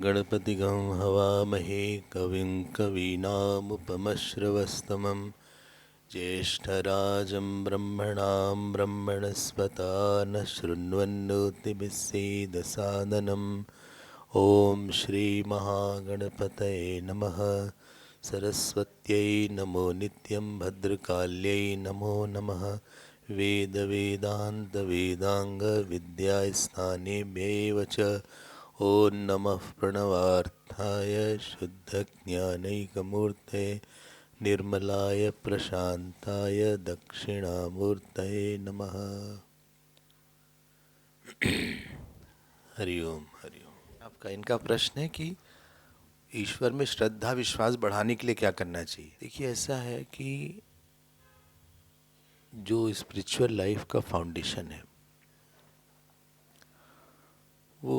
गणपतिगं हवामहे कविं कवीनामुपमश्रवस्तमं ज्येष्ठराजं ब्रह्मणां ब्रह्मणस्पता न शृण्वन्नोतिभिस्सेदसादनम् ॐ श्रीमहागणपतये नमः। सरस्वत्यै नमो नित्यं भद्रकाल्यै नमो नमः। वेदवेदान्तवेदाङ्गविद्यास्थानेभ्यैव च ॐ नमः प्रणवार्थाय शुद्धज्ञानैकमूर्तये निर्मलाय प्रशान्ताय दक्षिणामूर्तये नमः। हरि ओम हरि ओम। आपका इनका प्रश्न है कि ईश्वर में श्रद्धा विश्वास बढ़ाने के लिए क्या करना चाहिए। देखिए, ऐसा है कि जो स्पिरिचुअल लाइफ का फाउंडेशन है वो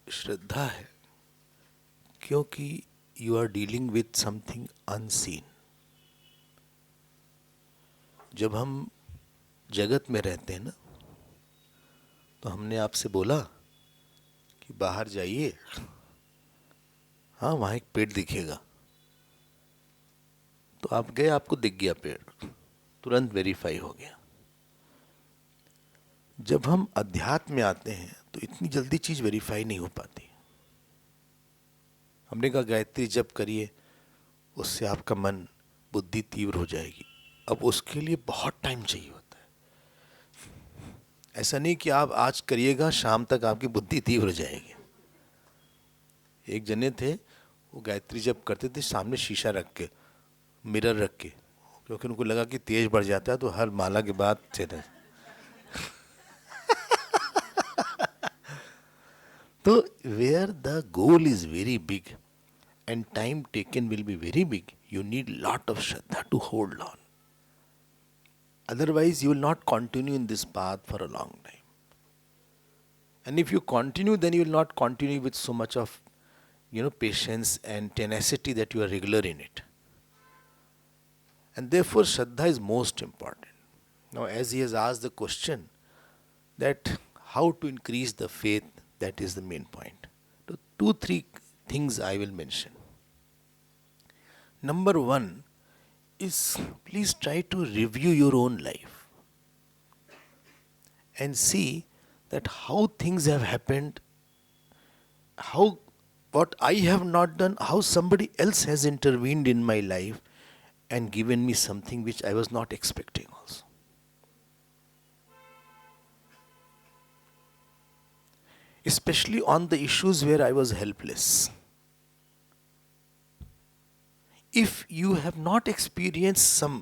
श्रद्धा है, क्योंकि you are dealing with something unseen. जब हम जगत में रहते हैं ना, तो हमने आपसे बोला कि बाहर जाइए, हाँ वहाँ एक पेड़ दिखेगा, तो आप गए, आपको दिख गया पेड़, तुरंत वेरीफाई हो गया। जब हम अध्यात्म में आते हैं तो इतनी जल्दी चीज़ वेरीफाई नहीं हो पाती। हमने कहा गायत्री जप करिए, उससे आपका मन बुद्धि तीव्र हो जाएगी। अब उसके लिए बहुत टाइम चाहिए होता है। ऐसा नहीं कि आप आज करिएगा शाम तक आपकी बुद्धि तीव्र हो जाएगी। एक जने थे, वो गायत्री जप करते थे सामने शीशा रख के, मिरर रख के, क्योंकि उनको लगा कि तेज बढ़ जाता है तो हर माला के बाद चले। तो where the goal is very big and time taken will be very big, you need lot of shraddha to hold on. Otherwise, you will not continue in this path for a long time. And if you continue, then you will not continue with so much of, patience and tenacity that you are regular in it. And therefore, shraddha is most important. Now, as he has asked the question that how to increase the faith, that is the main point. So, 2-3 things I will mention. Number one is, please try to review your own life and see that how things have happened, what I have not done, how somebody else has intervened in my life and given me something which I was not expecting also. Especially on the issues where I was helpless. If you have not experienced some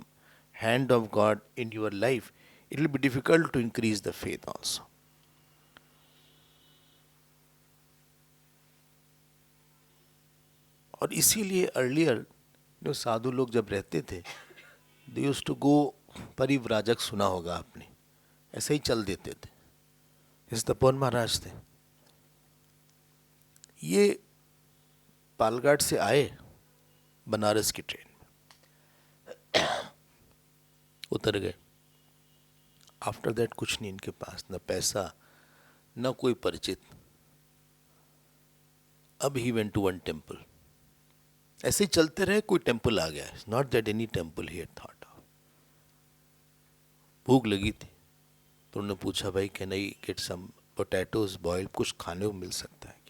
hand of God in your life, it will be difficult to increase the faith also. और इसीलिए earlier जो साधु लोग जब रहते थे, they used to go, परिव्राजक सुना होगा आपने, ऐसे ही चल देते थे। जैसे तपोवन महाराज थे, ये पालघाट से आए बनारस की ट्रेन में, उतर गए। आफ्टर दैट कुछ नहीं इनके पास, न पैसा न कोई परिचित। अब he went to one temple, ऐसे ही चलते रहे, कोई टेम्पल आ गया, not that any temple he had thought of. भूख लगी थी तो उन्होंने पूछा, भाई can I get some potatoes boiled, कुछ खाने को मिल सकता है क्या?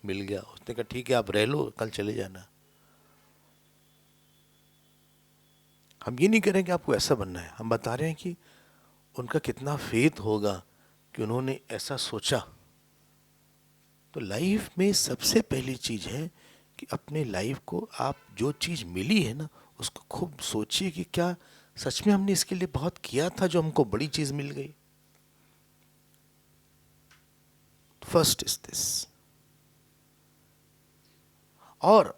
मिल गया। उसने कहा ठीक है आप रह लो, कल चले जाना। हम ये नहीं कह रहे कि आपको ऐसा बनना है, हम बता रहे हैं कि उनका कितना फेथ होगा कि उन्होंने ऐसा सोचा। तो लाइफ में सबसे पहली चीज़ है कि अपने लाइफ को, आप जो चीज़ मिली है ना, उसको खूब सोचिए कि क्या सच में हमने इसके लिए बहुत किया था जो हमको बड़ी चीज़ मिल गई। First is this. और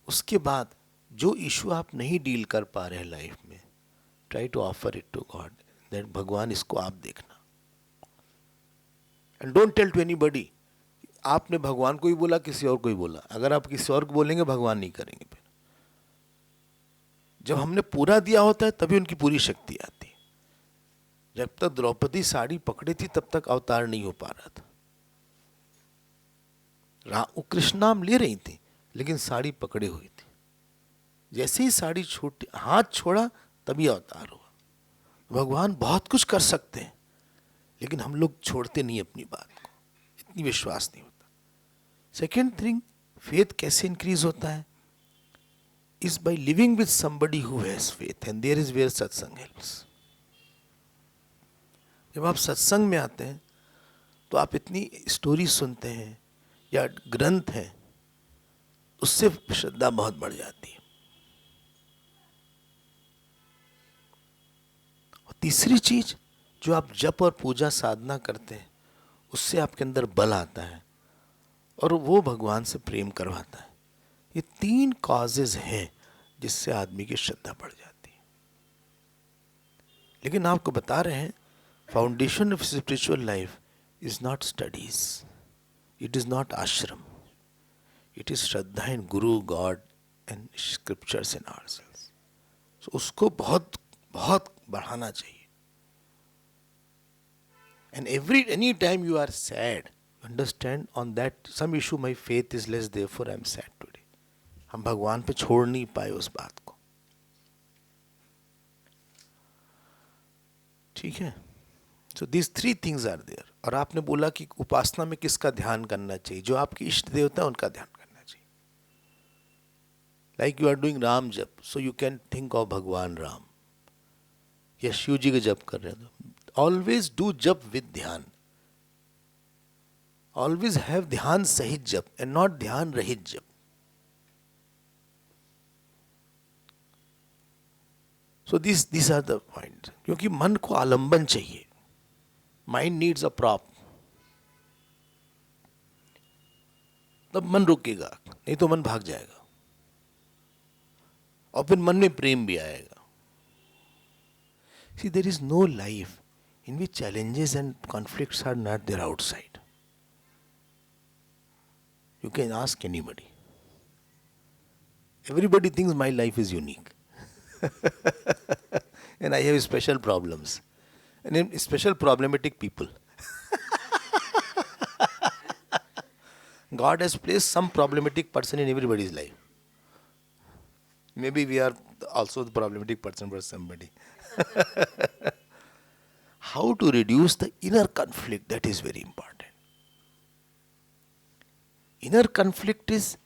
उसके बाद जो इशू आप नहीं डील कर पा रहे लाइफ में, try to offer it to God, that भगवान इसको आप देखना। And don't tell to anybody. आपने भगवान को ही बोला, किसी और को ही बोला। अगर आप किसी और को बोलेंगे, भगवान नहीं करेंगे। फिर जब हमने पूरा दिया होता है तभी उनकी पूरी शक्ति आती है। जब तक द्रौपदी साड़ी पकड़ी थी तब तक अवतार नहीं हो पा रहा था। वो कृष्ण नाम ले रही थी लेकिन साड़ी पकड़े हुई थी। जैसे ही साड़ी छूटी, हाथ छोड़ा, तभी अवतार हुआ। भगवान बहुत कुछ कर सकते हैं लेकिन हम लोग छोड़ते नहीं अपनी बात को, इतनी विश्वास नहीं होता। सेकेंड थिंग, फेथ कैसे इंक्रीज होता है? Is by living with somebody who has faith, and there is where सत्संग हेल्प्स। जब आप सत्संग में आते हैं तो आप इतनी स्टोरी सुनते हैं या ग्रंथ हैं, उससे श्रद्धा बहुत बढ़ जाती है। और तीसरी चीज, जो आप जप और पूजा साधना करते हैं, उससे आपके अंदर बल आता है और वो भगवान से प्रेम करवाता है। ये 3 कॉजेज हैं जिससे आदमी की श्रद्धा बढ़ जाती है। लेकिन आपको बता रहे हैं, foundation of spiritual life is not studies, it is not ashram, it is shraddha in guru, God and scriptures in ourselves. So उसको बहुत बहुत बढ़ाना चाहिए। And any time you are sad, understand on that some issue my faith is less, therefore I am sad today. हम भगवान पे छोड़ नहीं पाए उस बात को, ठीक है? So this 3 things are there. और आपने बोला कि उपासना में किसका ध्यान करना चाहिए? जो आपके इष्ट देवता है उनका ध्यान करना चाहिए। Like you are doing Ram jap, so you can think of Bhagwan Ram, या शिव जी का जप कर रहे हैं तो ऑलवेज डू जप विद ध्यान। ऑलवेज हैव ध्यान सहित जप एंड नॉट ध्यान रहित जप। So this are the point. क्योंकि मन को आलंबन चाहिए, माइंड नीड्स अ प्रॉप, तब मन रुकेगा, नहीं तो मन भाग जाएगा और फिर मन में प्रेम भी आएगा। See, there is no life in which challenges and conflicts are not there outside. You can ask anybody. Everybody thinks my life is unique. And I have special problems. And special problematic people. God has placed some problematic person in everybody's life. Maybe we are also the problematic person for somebody. How to reduce the inner conflict, that is very important. Inner conflict is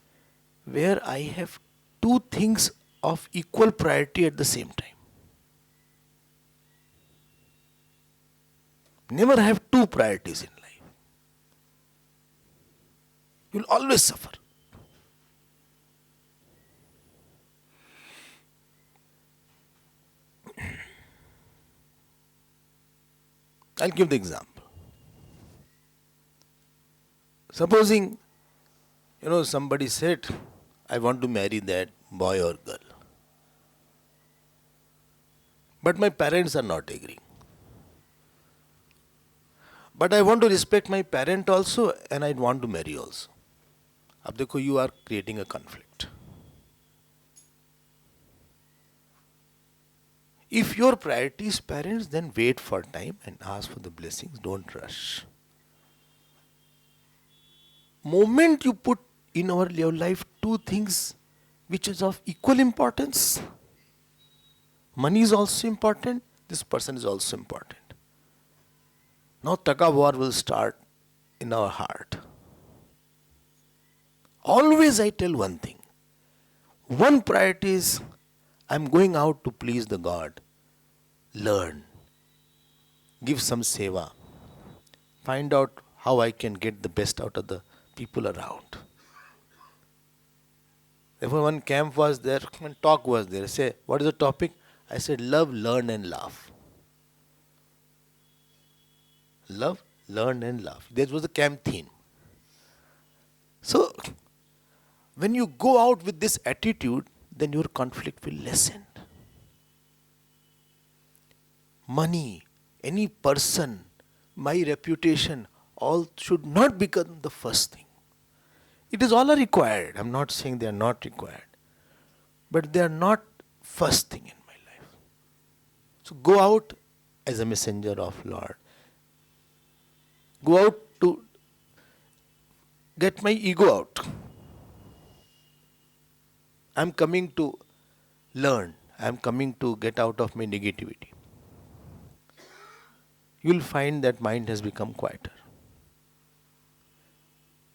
where I have 2 things of equal priority at the same time. Never have 2 priorities in life. You will always suffer. I'll give the example. Supposing, somebody said, I want to marry that boy or girl. But my parents are not agreeing. But I want to respect my parent also and I want to marry also. अब देखो, you are creating a conflict. If your priority is parents, then wait for time and ask for the blessings. Don't rush. Moment you put in your life 2 things which is of equal importance, money is also important, this person is also important. Now tug of war will start in our heart. Always I tell one thing. One priority is, I'm going out to please the God. Learn. Give some seva. Find out how I can get the best out of the people around. Therefore, one camp was there, one talk was there. I say, what is the topic? I said, love, learn and laugh. Love, learn and laugh. That was the camp theme. So, when you go out with this attitude, then your conflict will lessen. Money, any person, my reputation, all should not become the first thing. It is all are required. I'm not saying they are not required. But they are not first thing in my life. So go out as a messenger of Lord. Go out to get my ego out. I'm coming to learn. I'm coming to get out of my negativity. You'll find that mind has become quieter.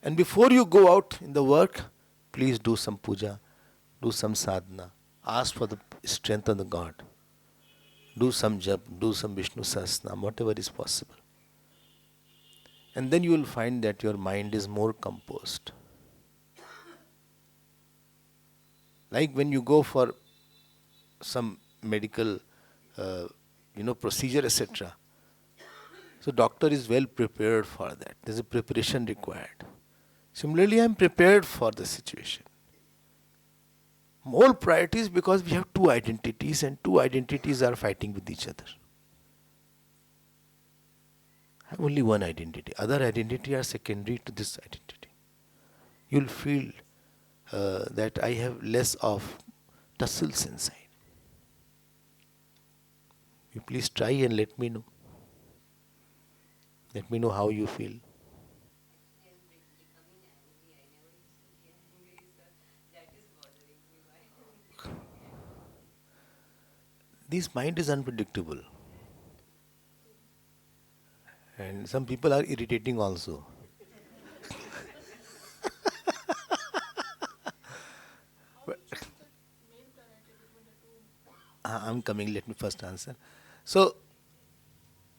And before you go out in the work, please do some puja, do some sadhana, ask for the strength of the God. Do some jap, do some Vishnu Sahasranam, whatever is possible. And then you will find that your mind is more composed. Like when you go for some medical, procedure, etc. So doctor is well prepared for that. There's a preparation required. Similarly, I am prepared for the situation. More priorities because we have two identities and two identities are fighting with each other. I have only one identity. Other identity are secondary to this identity. You'll feel that I have less of tussles inside. You please try and let me know. Let me know how you feel. This mind is unpredictable. And some people are irritating also. I'm coming, let me first answer. So,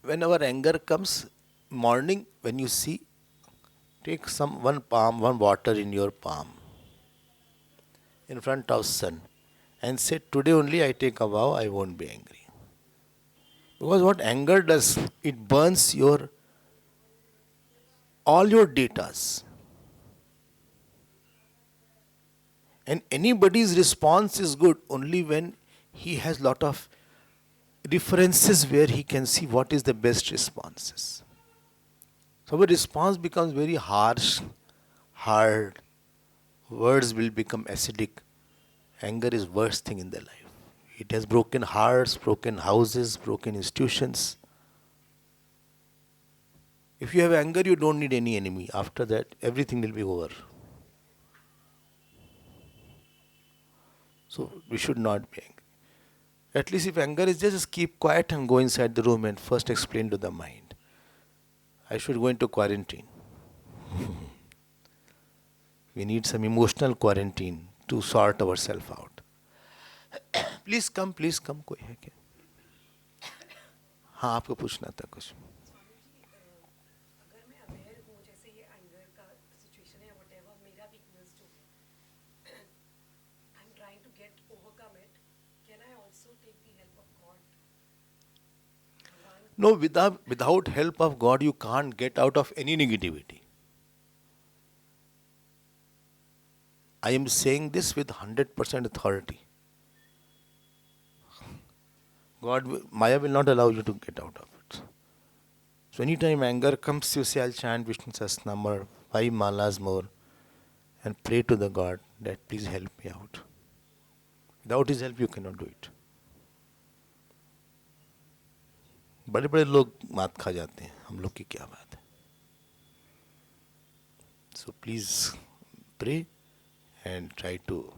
whenever anger comes, morning, when you see, take one water in your palm, in front of sun, and say, today only I take a vow, I won't be angry. Because what anger does, it burns all your datas. And anybody's response is good only when he has lot of references where he can see what is the best responses. So the response becomes very harsh, hard, words will become acidic. Anger is worst thing in their life. It has broken hearts, broken houses, broken institutions. If you have anger, you don't need any enemy. After that, everything will be over. So we should not be angry. At least if anger is just keep quiet and go inside the room and first explain to the mind. I should go into quarantine. We need some emotional quarantine to sort ourselves out. Please come कोई है क्या? हाँ आपको पूछना था कुछ. अगर मैं अवेयर हूँ जैसे ये एंगर का सिचुएशन है व्हाटएवर मेरा वीकनेस जो I am trying to get overcome it can I also take the help of God? No, without help of God you can't get out of any negativity. I am saying this with 100% authority. Maya will not allow you to get out of it. So anytime anger comes, you say, I'll chant Vishnu Sahasranam or 5 malas more and pray to the God that please help me out. Without his help you cannot do it. बड़े बड़े लोग मात खा जाते हैं, हम लोग की क्या बात है. So please pray and try to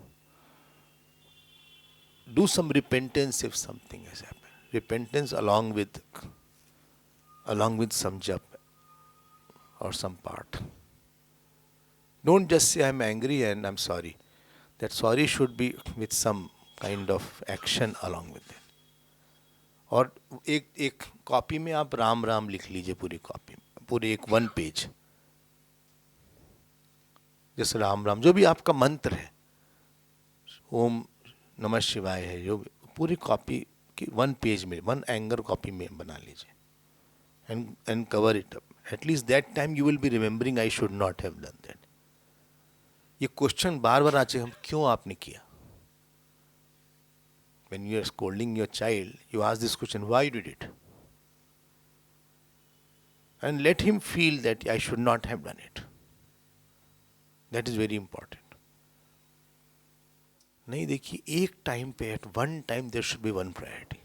do some repentance if something has happened. Repentance along with some jap or some part. Don't just say I'm angry and I'm sorry. That sorry should be with some kind of action along with it. और एक copy में आप राम राम लिख लीजिए, पूरी copy में, पूरे एक 1 पेज, जैसे राम राम जो भी आपका मंत्र है, ओम नमः शिवाय है, जो पूरी कॉपी की 1 पेज में 1 एंगर कॉपी में बना लीजिए and cover it up. At least that time you will be remembering I should not have done that. ये क्वेश्चन बार बार आचे, हम क्यों आपने किया? When you are scolding your child, you ask this question, why you did it? And let him feel that I should not have done it. That is very important. नहीं देखिए, एक time पे at one time there should be one priority.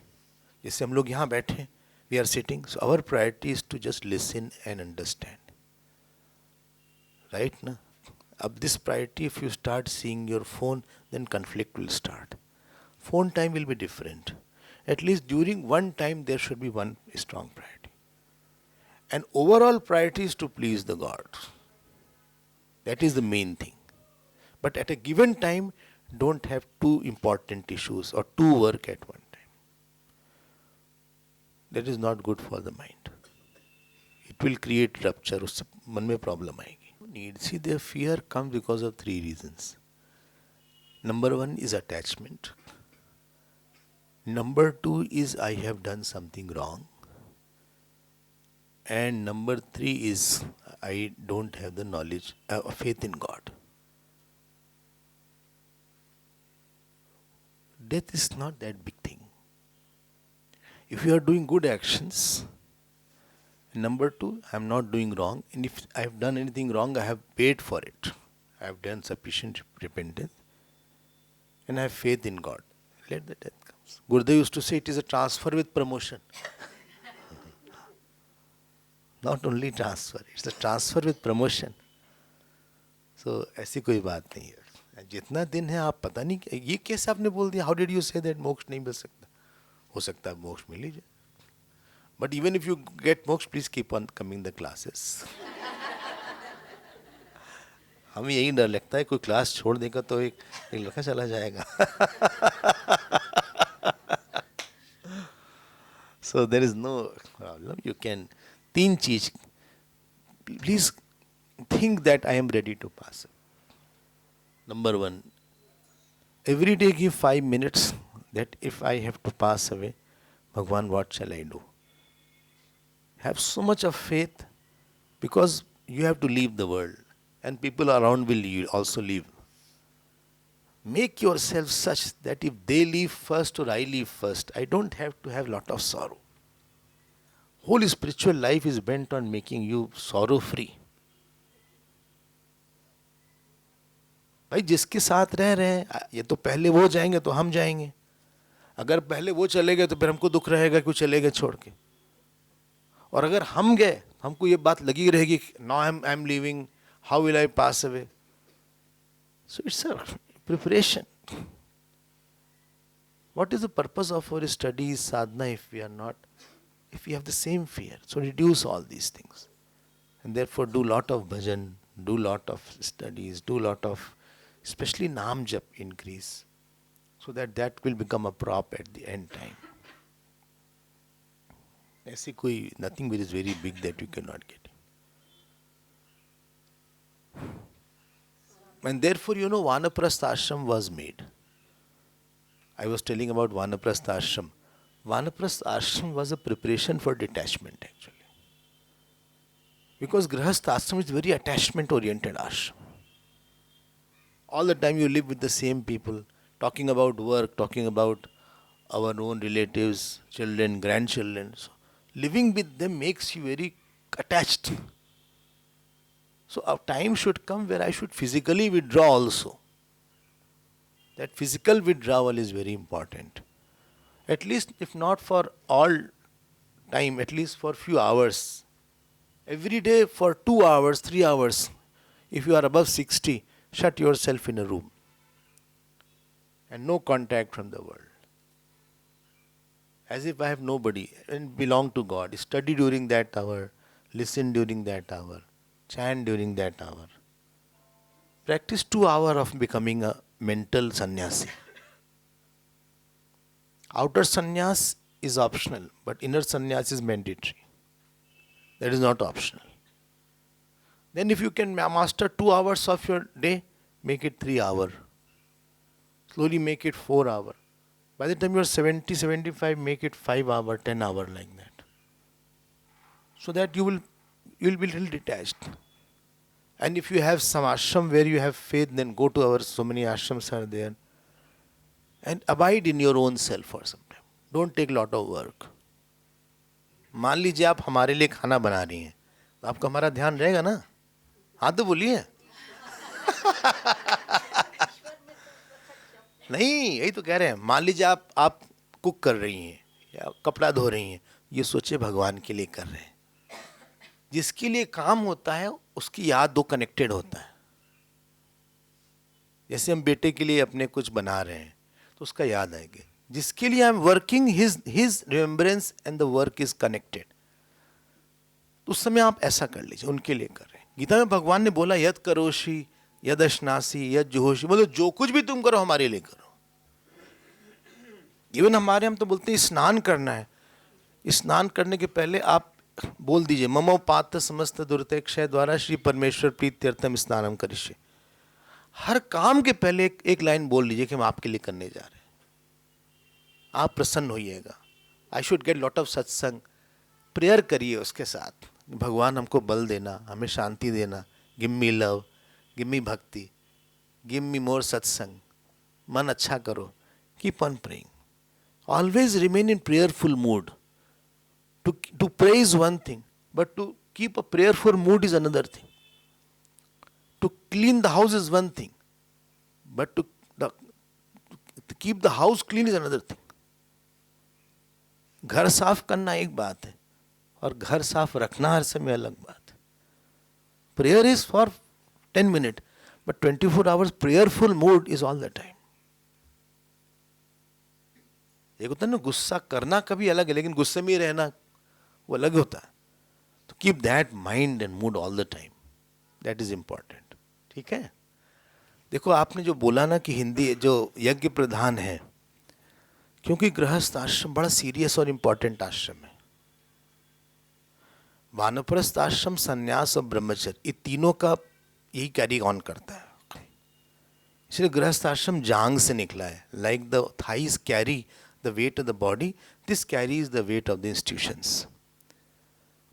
जैसे हम लोग यहाँ बैठे, we are sitting, so our priority is to just listen and understand. Right ना? अब this priority, if you start seeing your phone, then conflict will start. Phone time will be different. At least during one time, there should be one strong priority. And overall priority is to please the God. That is the main thing. But at a given time, don't have two important issues or two work at one time. That is not good for the mind. It will create rupture. उससे मन में problem आएगी. Need. See, their fear comes because of three reasons. Number one is attachment. Number two is I have done something wrong. And number three is I don't have the knowledge, faith in God. Death is not that big thing. If you are doing good actions, number two, I am not doing wrong. And if I have done anything wrong, I have paid for it. I have done sufficient repentance. And I have faith in God. Let the death come. Gurudev used to say it is a transfer with promotion. Not only transfer, it's a transfer with promotion. So ऐसी कोई बात नहीं है. जितना दिन है आप पता नहीं ये कैसे आपने बोल दिया. How did you say that मोक्ष नहीं मिल सकता? हो सकता है मोक्ष मिल ही जाए. But even if you get moksha, please keep on coming the classes. हमें यही डर लगता है कोई क्लास छोड़ देगा तो एक लड़का चला जाएगा. So there is no problem. You can. तीन चीज. Please think that I am ready to pass. Number one, every day give 5 minutes that if I have to pass away, Bhagwan, what shall I do? Have so much of faith because you have to leave the world and people around will also leave. Make yourself such that if they leave first or I leave first, I don't have to have lot of sorrow. Whole spiritual life is bent on making you sorrow free. भाई जिसके साथ रह रहे हैं ये तो पहले वो जाएंगे तो हम जाएंगे. अगर पहले वो चले गए तो फिर हमको दुख रहेगा कि वो चले गए छोड़ के. और अगर हम गए हमको ये बात लगी रहेगी now I am leaving, how will I pass away? So it's a preparation. What is the purpose of our studies, sadhana, if we have the same fear? So reduce all these things. And therefore do lot of bhajan, do lot of studies, do lot of, especially naam jap increase. So that will become a prop at the end time. ऐसी कोई nothing which is very big that you cannot get. And therefore, Vanaprastha ashram was made. I was telling about Vanaprastha ashram. Vanaprastha ashram was a preparation for detachment actually. Because Grihastha ashram is very attachment oriented ashram. All the time you live with the same people, talking about work, talking about our own relatives, children, grandchildren. So living with them makes you very attached. So a time should come where I should physically withdraw also. That physical withdrawal is very important. At least if not for all time, at least for few hours. Every day for 2 hours, 3 hours. If you are above 60, shut yourself in a room. And no contact from the world. As if I have nobody and belong to God. Study during that hour. Listen during that hour. Chant during that hour. Practice 2 hours of becoming a mental sannyasi. Outer sannyas is optional, but inner sannyas is mandatory. That is not optional. Then if you can master 2 hours of your day, make it 3 hours. Slowly make it 4 hours. By the time you are 70, 75, make it 5 hours, 10 hours like that. So that you will be little detached. And if you have some ashram where you have faith, then go to so many ashrams are there. And abide in your own self for some time. Don't take lot of work. मान लीजिए आप हमारे लिए खाना बना रही हैं, तो आपका हमारा ध्यान रहेगा ना? हाँ तो बोलिए. नहीं, यही तो कह रहे हैं. मान लीजिए आप कुक कर रही हैं या कपड़ा धो रही हैं, ये सोचे भगवान के लिए कर रहे हैं. जिसके लिए काम होता है उसकी याद दो कनेक्टेड होता है. जैसे हम बेटे के लिए अपने कुछ बना रहे हैं तो उसका याद आएगा, जिसके लिए I am working, his remembrance and the work is connected. तो उस समय आप ऐसा कर लीजिए, उनके लिए कर रहे हैं। गीता में भगवान ने बोला यद करोषि यद अश्नासी यद जुहोषि, मतलब जो कुछ भी तुम करो हमारे लिए करो। इवन हमारे हम तो बोलते हैं स्नान करना है, स्नान करने के पहले आप बोल दीजिए ममो पात समस्त दुर्ते क्षय द्वारा श्री परमेश्वर प्रीत्यर्थम स्नानम करिष्ये। हर काम के पहले एक लाइन बोल लीजिए कि हम आपके लिए करने जा रहे हैं, आप प्रसन्न होइएगा। I should get lot of satsang, prayer करिए उसके साथ, भगवान हमको बल देना, हमें शांति देना, give me love, give me भक्ति, गिव मी मोर सत्संग, मन अच्छा करो, keep on praying, always remain in prayerful mood. To praise one thing, but to keep a prayerful mood is another thing. To clean the house is one thing, but to keep the house clean is another thing. घर साफ करना एक बात है और घर साफ रखना हर समय अलग बात है। Prayer is for 10 minutes, but 24 hours prayerful mood is all the time. एक होता है ना गुस्सा करना कभी अलग है, लेकिन गुस्से में ही रहना वो अलग होता है। तो keep that mind and mood all the time, that is important. ठीक है, देखो आपने जो बोला ना कि हिंदी जो यज्ञ प्रधान है, क्योंकि गृहस्थ आश्रम बड़ा सीरियस और इंपॉर्टेंट आश्रम है। वानप्रस्थ आश्रम, संन्यास और ब्रह्मचर्य, ये तीनों का यही कैरी ऑन करता है। इसलिए गृहस्थ आश्रम जांग से निकला है। Like the thighs carry the weight of the body, this carries the weight of the institutions.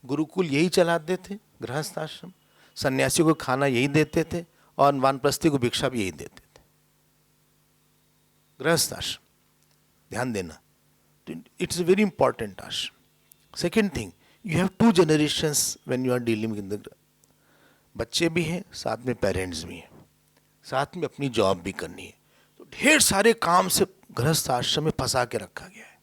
Gurukul यही चलाते थे, गृहस्थ आश्रम, सन्यासी को खाना यही देते थे और वानप्रस्थी को भिक्षा भी यही देते थे। गृहस्थ आश्रम, ध्यान देना, इट्स अ वेरी इंपॉर्टेंट आश्रम। Second thing, you have 2 generations when you are dealing with the, बच्चे भी हैं साथ में पेरेंट्स भी हैं, साथ में अपनी जॉब भी करनी है। तो ढेर सारे काम से गृहस्थ आश्रम में फंसा के रखा गया है।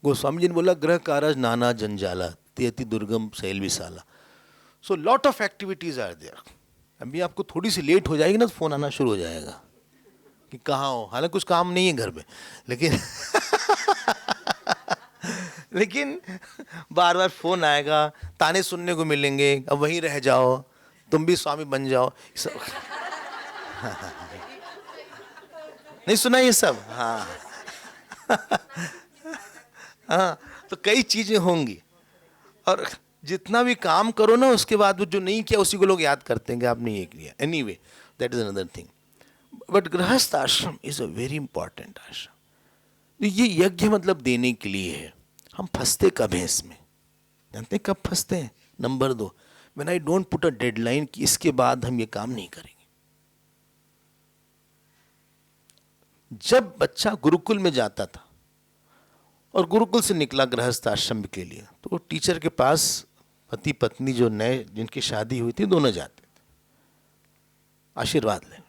गोस्वामी जी ने बोला ग्रह कारज नाना जंजाला त्यति दुर्गम शैल विशाला। So lot of activities are there. अभी आपको थोड़ी सी लेट हो जाएगी ना तो फोन आना शुरू हो जाएगा कि कहाँ हो, हालांकि कुछ काम नहीं है घर में, लेकिन लेकिन बार बार फोन आएगा, ताने सुनने को मिलेंगे, अब वहीं रह जाओ, तुम भी स्वामी बन जाओ। नहीं सुना ये सब? हाँ हाँ, तो कई चीजें होंगी और जितना भी काम करो ना उसके बाद वो जो नहीं किया उसी को लोग याद करते हैं कि आपने ये किया। Anyway, that is another thing. But गृहस्थ आश्रम इज अ वेरी इंपॉर्टेंट आश्रम। ये यज्ञ मतलब देने के लिए है। हम फंसते कब हैं इसमें, जानते हैं कब फंसते हैं? Number 2, when I don't put a deadline कि इसके बाद हम ये काम नहीं करेंगे। जब बच्चा गुरुकुल में जाता था और गुरुकुल से निकला गृहस्थ आश्रम के लिए, तो वो टीचर के पास पति पत्नी जो नए जिनकी शादी हुई थी दोनों जाते थे आशीर्वाद लेने।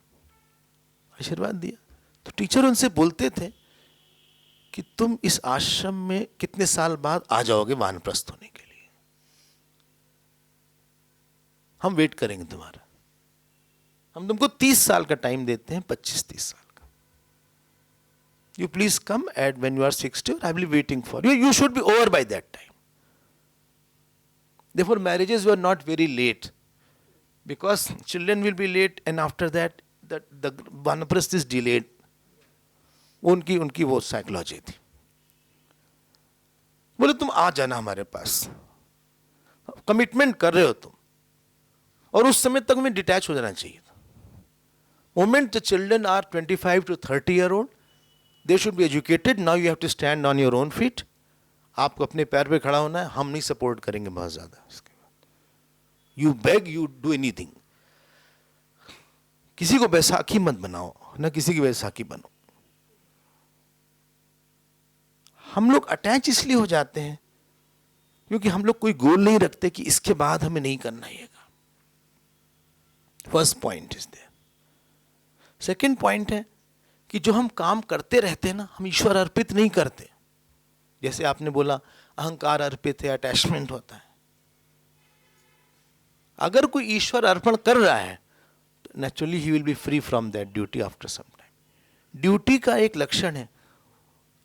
आशीर्वाद दिया तो टीचर उनसे बोलते थे कि तुम इस आश्रम में कितने साल बाद आ जाओगे वानप्रस्थ होने के लिए, हम वेट करेंगे तुम्हारा, हम तुमको 30 साल का टाइम देते हैं, 25-30 साल का। You please come at when you are 60, I will be waiting for you. You should be over by that time. Therefore, marriages were not very late because children will be late, and after that, the Vanaprasth is delayed. उनकी वो psychology थी। बोले तुम आ जाना हमारे पास, commitment कर रहे हो तुम, और उस समय तक में डिटैच हो जाना चाहिए था। Moment the children are 25 to 30 year old, they should be educated. Now you have to stand on your own feet. आपको अपने पैर पे खड़ा होना है, हम नहीं सपोर्ट करेंगे बहुत ज्यादा। उसके बाद you beg, you do anything. किसी को बैसाखी मत बनाओ, ना किसी की बैसाखी बनो। हम लोग अटैच इसलिए हो जाते हैं क्योंकि हम लोग कोई गोल नहीं रखते कि इसके बाद हमें नहीं करना है। First point is there. Second point है कि जो हम काम करते रहते हैं ना, हम ईश्वर अर्पित नहीं करते। जैसे आपने बोला अहंकार अर्पित है, अटैचमेंट होता है। अगर कोई ईश्वर अर्पण कर रहा है, naturally he will be free from that duty after some time. Duty का एक लक्षण है,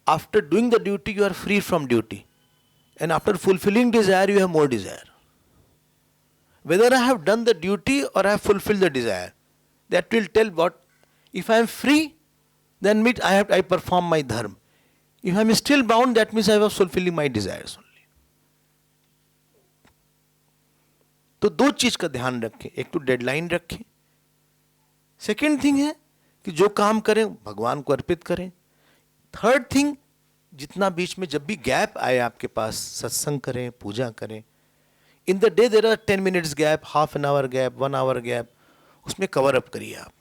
after doing the duty you are free from duty, and after fulfilling desire you have more desire. Whether I have done the duty or I have fulfilled the desire, that will tell what. If I am free, then means I perform my dharma. If I am still bound, that means I was fulfilling my desires only. तो दो चीज का ध्यान रखें, एक तो deadline रखें, second thing है कि जो काम करें भगवान को अर्पित करें, थर्ड थिंग जितना बीच में जब भी गैप आए आपके पास, सत्संग करें, पूजा करें. In the day there are 10 minutes gap, half an hour gap, 1 hour gap, उसमें कवर अप करिए आप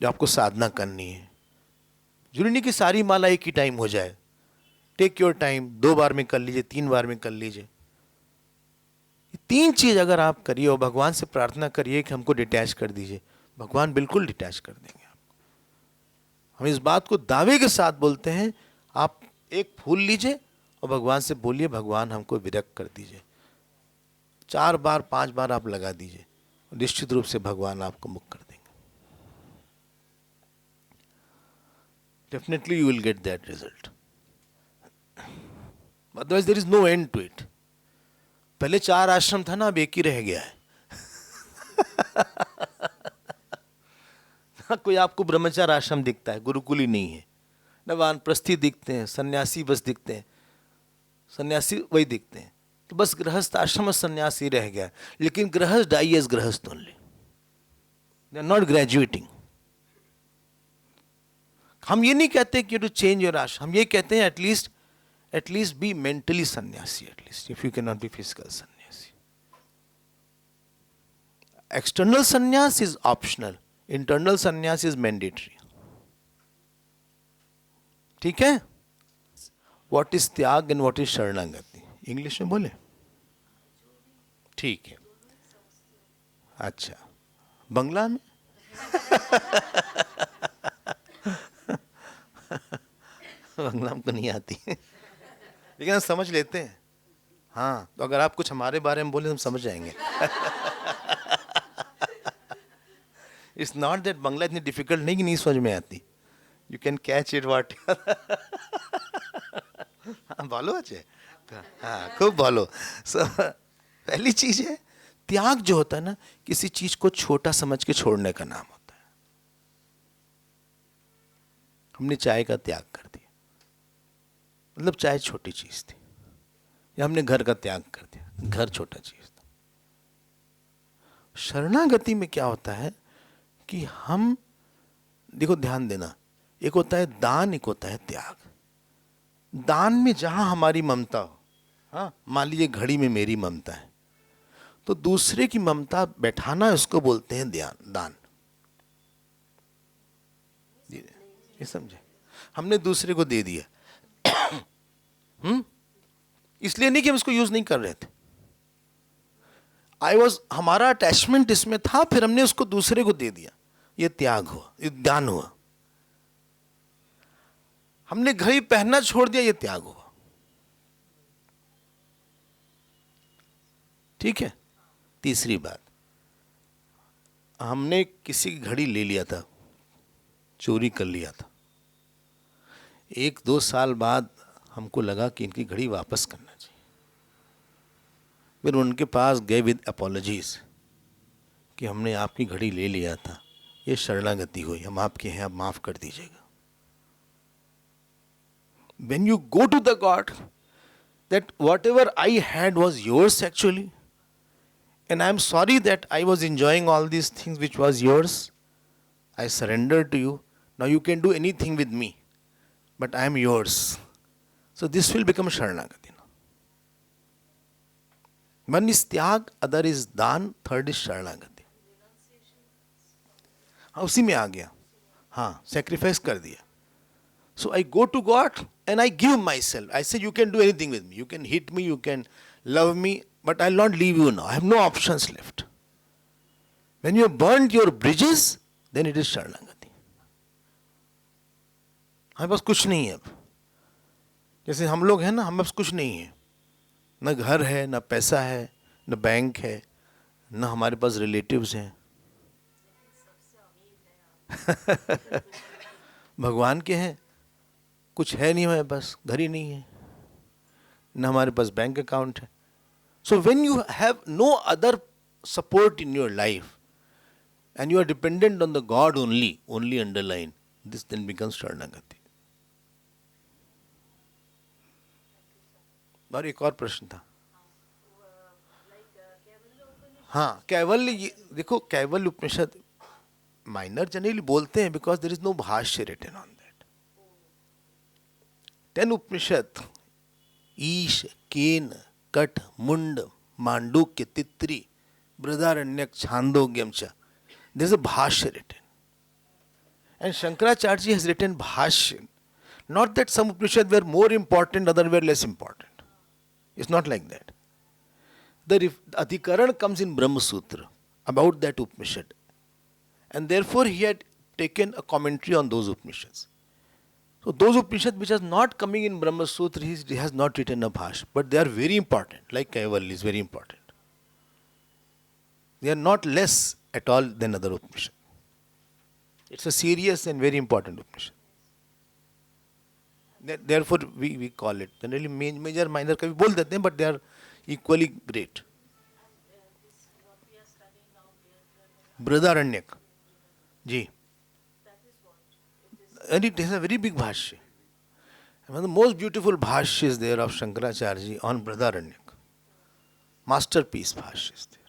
जो आपको साधना करनी है. जरूरी नहीं कि सारी माला एक ही टाइम हो जाए. टेक योर टाइम, 2 बार में कर लीजिए, 3 बार में कर लीजिए. ये 3 चीज अगर आप करिए और भगवान से प्रार्थना करिए कि हमको डिटैच कर दीजिए, भगवान बिल्कुल डिटैच कर देंगे आपको. हम इस बात को दावे के साथ बोलते हैं. आप एक फूल लीजिए और भगवान से बोलिए, भगवान हमको विरक्त कर दीजिए. 4 बार 5 बार आप लगा दीजिए, निश्चित रूप से भगवान आपको मुक्त कर देंगे. Definitely you will get that result. Otherwise there is no end to it. पहले 4 आश्रम था ना, अब एक ही रह गया है. कोई आपको ब्रह्मचार आश्रम दिखता है, गुरुकुल ही नहीं है. न वानप्रस्थी दिखते हैं, सन्यासी बस दिखते हैं, सन्यासी वही दिखते हैं. तो बस गृहस्थ आश्रम और सन्यासी रह गया. लेकिन गृहस्थ डाई एज गृहस्थ only, they are not graduating. हम ये नहीं कहते कि टू चेंज योर आश्रम, हम ये कहते हैं एटलीस्ट बी मेंटली सन्यासी, at least if you can not be physical सन्यासी. एक्सटर्नल सन्यास इज ऑप्शनल, इंटरनल सन्यास इज मैंडेटरी. ठीक है. व्हाट इज त्याग एंड व्हाट इज शरणागति, इंग्लिश में बोले. ठीक है. अच्छा, बंगला में. बंगला हमको नहीं आती लेकिन हम समझ लेते हैं. हाँ, तो अगर आप कुछ हमारे बारे में बोले तो हम समझ जाएंगे. इट्स नॉट दैट बंगला इतनी डिफिकल्ट नहीं कि नहीं समझ में आती. You can catch it what. बोलो अच्छे. हाँ, खूब बोलो. पहली चीज है त्याग. जो होता है ना, किसी चीज को छोटा समझ के छोड़ने का नाम होता है. हमने चाय का त्याग कर दिया, मतलब चाय छोटी चीज थी. या हमने घर का त्याग कर दिया, घर छोटा चीज था. शरणागति में क्या होता है कि हम, देखो ध्यान देना, एक होता है दान, एक होता है त्याग. दान में जहां हमारी ममता हो, हाँ, मान लीजिए घड़ी में मेरी ममता है, तो दूसरे की ममता बैठाना, उसको बोलते हैं दान. ये समझे. हमने दूसरे को दे दिया. इसलिए नहीं कि हम इसको यूज नहीं कर रहे थे. हमारा अटैचमेंट इसमें था, फिर हमने उसको दूसरे को दे दिया. ये त्याग हुआ, ये दान हुआ. हमने घड़ी पहनना छोड़ दिया, ये त्याग हुआ. ठीक है. तीसरी बात, हमने किसी की घड़ी ले लिया था, चोरी कर लिया था. 1-2 साल बाद हमको लगा कि इनकी घड़ी वापस करना चाहिए. फिर उनके पास गए विद अपॉलॉजीज कि हमने आपकी घड़ी ले लिया था, ये शरणागति हुई, हम आपके हैं, आप माफ कर दीजिएगा. When you go to the God, that whatever I had was yours actually, and I am sorry that I was enjoying all these things which was yours. I surrender to you. Now you can do anything with me, but I am yours. So this will become Sharanagati. One is त्याग, other is दान, third is Sharanagati. हाँ, उसी में आ गया. हाँ, sacrifice कर दिया. So I go to God and I give myself. I say you can do anything with me. You can hit me, you can love me, but I'll not leave you now. I have no options left. When you have burned your bridges, then it is Sharanagati. हमारे पास कुछ नहीं है अब. जैसे हम लोग हैं ना, हमारे पास कुछ नहीं है. न घर है, न पैसा है, न बैंक है, न हमारे पास रिलेटिव्स हैं. भगवान के हैं, कुछ है नहीं हमारे पास, घर ही नहीं है, न हमारे पास बैंक अकाउंट है. So when you have no other support in your life and you are dependent on the God only underline, this then becomes Sharanagati. और एक और प्रश्न था. हाँ, कैवल्य, देखो कैवल्य उपनिषद माइनर जनरली बोलते हैं बिकॉज देयर इज नो भाष्य रिटन ऑन दैट. 10 उपनिषद, ईश, केन, कट, मुंड, मांडुक्य, तित्री, बृहदारण्यक, छांदोग्यम च, देयर इज अ भाष्य written. And Shankaracharya has written Bhashya. Not that some Upanishads were more important, others were less important. It's not like that. The Adhikaran comes in Brahma Sutra about that Upanishad. And therefore he had taken a commentary on those Upanishads. So those Upanishads which are not coming in Brahma Sutra, he has not written a Bhashya. But they are very important, like Kaivalya is very important. They are not less at all than other Upanishads. It's a serious and very important Upanishad. Therefore, we call it. Generally, major, minor, कभी बोल देते हैं, but they are equally great. Brihadaranyaka. Ji. And it has a very big bhashya. One of the most beautiful bhashyas there of Shankaracharya on Brihadaranyaka. Masterpiece bhashyas there.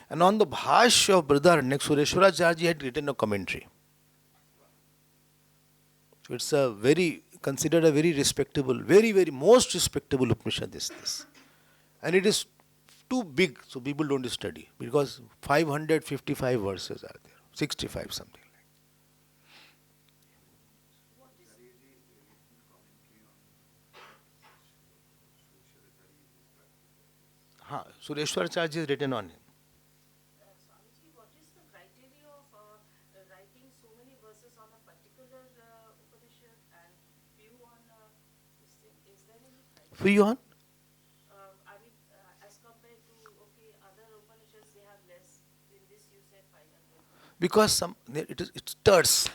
And on the bhashya of Brihadaranyaka, Sureshwaracharya had written a commentary. So it's a very, considered a very respectable, very, very most respectable Upanishad is this. And it is too big, so people don't study. Because 555 verses are there, 65 something like. हाँ, Sureshwaracharya is written on him. Swamiji, what is the criteria of writing so many verses on a particular Upanishad and few on this thing? Is there any criteria? For you on? I mean, as compared to, okay, other Upanishads, they have less. In this, you said 500. Because it stirs.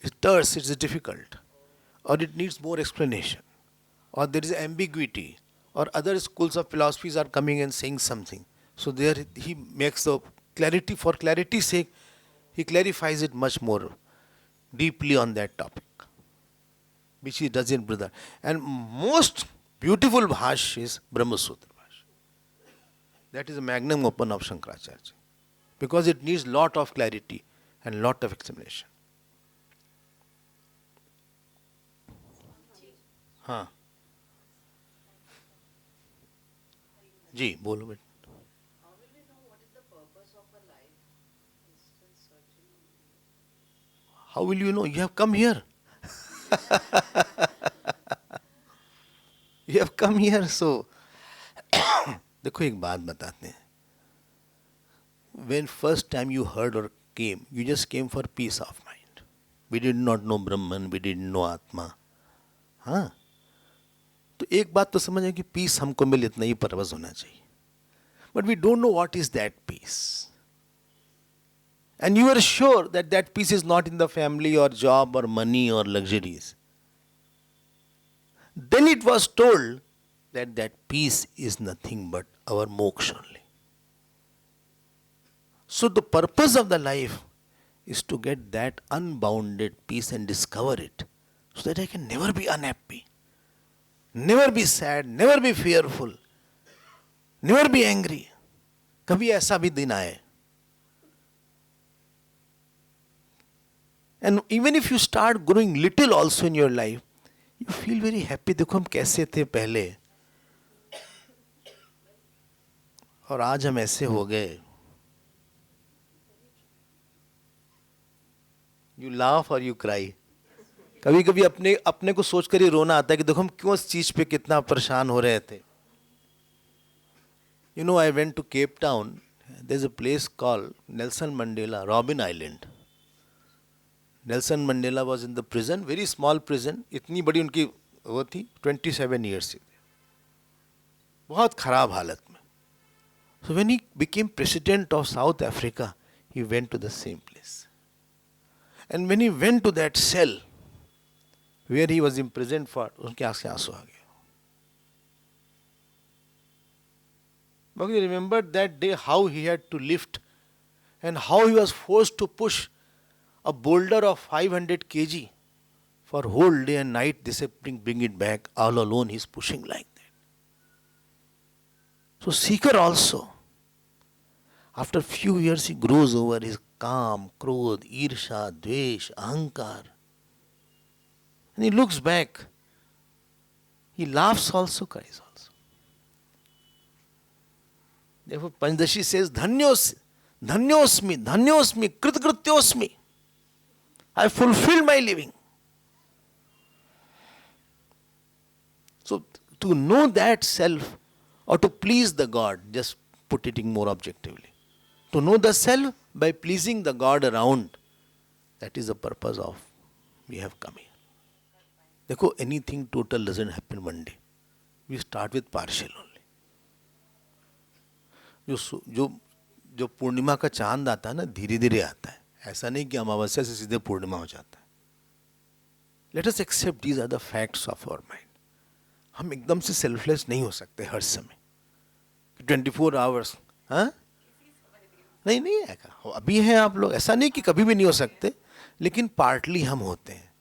It stirs, it is difficult. Or it needs more explanation. Or there is ambiguity. Or other schools of philosophies are coming and saying something. So there he makes the clarity, for clarity's sake, he clarifies it much more deeply on that topic, which he does in Brother. And most beautiful bhashya is Brahma Sutra bhashya. That is a magnum opus of Shankaracharya. Because it needs lot of clarity and lot of explanation. हाँ जी बोलो बेटा. How will we know what is the purpose of a life? I'm still searching. How will you know? You have come here. You have come here, so देखो एक बात बताते हैं. When first time you heard or came, you just came for peace of mind. We did not know Brahman, we didn't know Atma. हाँ, तो एक बात तो समझ कि पीस हमको मिले इतना ही पर्पस होना चाहिए. But we don't know what is that peace. And you are sure that that peace is not in the family or job or money or luxuries. Then it was told that that peace is nothing but our moksha only. So the purpose of the life is to get that unbounded peace and discover it, so that I can never be unhappy, never be sad, never be fearful, never be angry. कभी ऐसा भी दिन आए. And even if you start growing little also in your life, you feel very happy. देखो हम कैसे थे पहले और आज हम ऐसे हो गए. You laugh or you cry. कभी कभी अपने को सोच कर ही रोना आता है कि देखो हम क्यों इस चीज पे कितना परेशान हो रहे थे. You know, I went to Cape Town. There's a place called Nelson Mandela, Robben Island. Nelson Mandela was in the prison, very small prison. इतनी बड़ी उनकी वो थी, 27 years थी. बहुत खराब हालत में. So when he became president of South Africa, he went to the same place. And when he went to that cell where he was imprisoned for, उनके आंख से आंसू आ गए. Because he remembered that day how he had to lift and how he was forced to push a boulder of 500 kg for whole day and night. They say bring it back. All alone he's pushing like that. So seeker also, after few years he grows over his काम, क्रोध, ईर्षा, द्वेष, अहंकार. And he looks back. He laughs also, cries also. Therefore, Panchdashi says, Dhanyosmi, Kritkrityosmi. I fulfilled my living. So, to know that self or to please the God, just put it in more objectively. To know the self by pleasing the God around, that is the purpose of we have come here. देखो, anything total doesn't happen one day. We start with partial only. जो पूर्णिमा का चांद आता है ना, धीरे धीरे आता है. ऐसा नहीं कि अमावस्या से सीधे पूर्णिमा हो जाता है. Let us accept these are the facts of our mind. हम एकदम से सेल्फलेस नहीं हो सकते हर समय. 24 आवर्स, हाँ? नहीं है. अभी हैं आप लोग, ऐसा नहीं कि कभी भी नहीं हो सकते, लेकिन पार्टली हम होते हैं.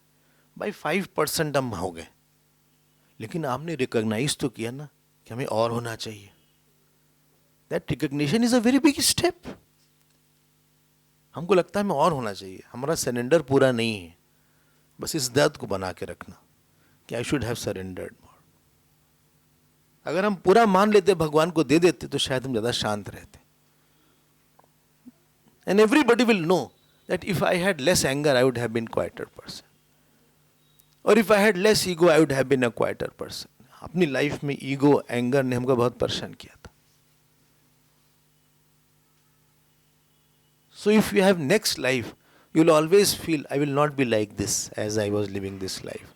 भाई 5% हम हो गए, लेकिन आपने रिकॉग्नाइज तो किया ना कि हमें और होना चाहिए. That recognition is a very big step. हमको लगता है हमें और होना चाहिए. हमारा सरेंडर पूरा नहीं है. बस इस दर्द को बना के रखना कि आई शुड हैव सरेंडर्ड मोर. अगर हम पूरा मान लेते, भगवान को दे देते, तो शायद हम ज़्यादा शांत रहते. And everybody will know that if I had less anger I would have been quieter person, और if I had less ego I would have been a quieter person. अपनी लाइफ में ईगो, एंगर ने हमको बहुत परेशान किया था. So if you have next life, you will always feel, I will not be like this as I was living this life.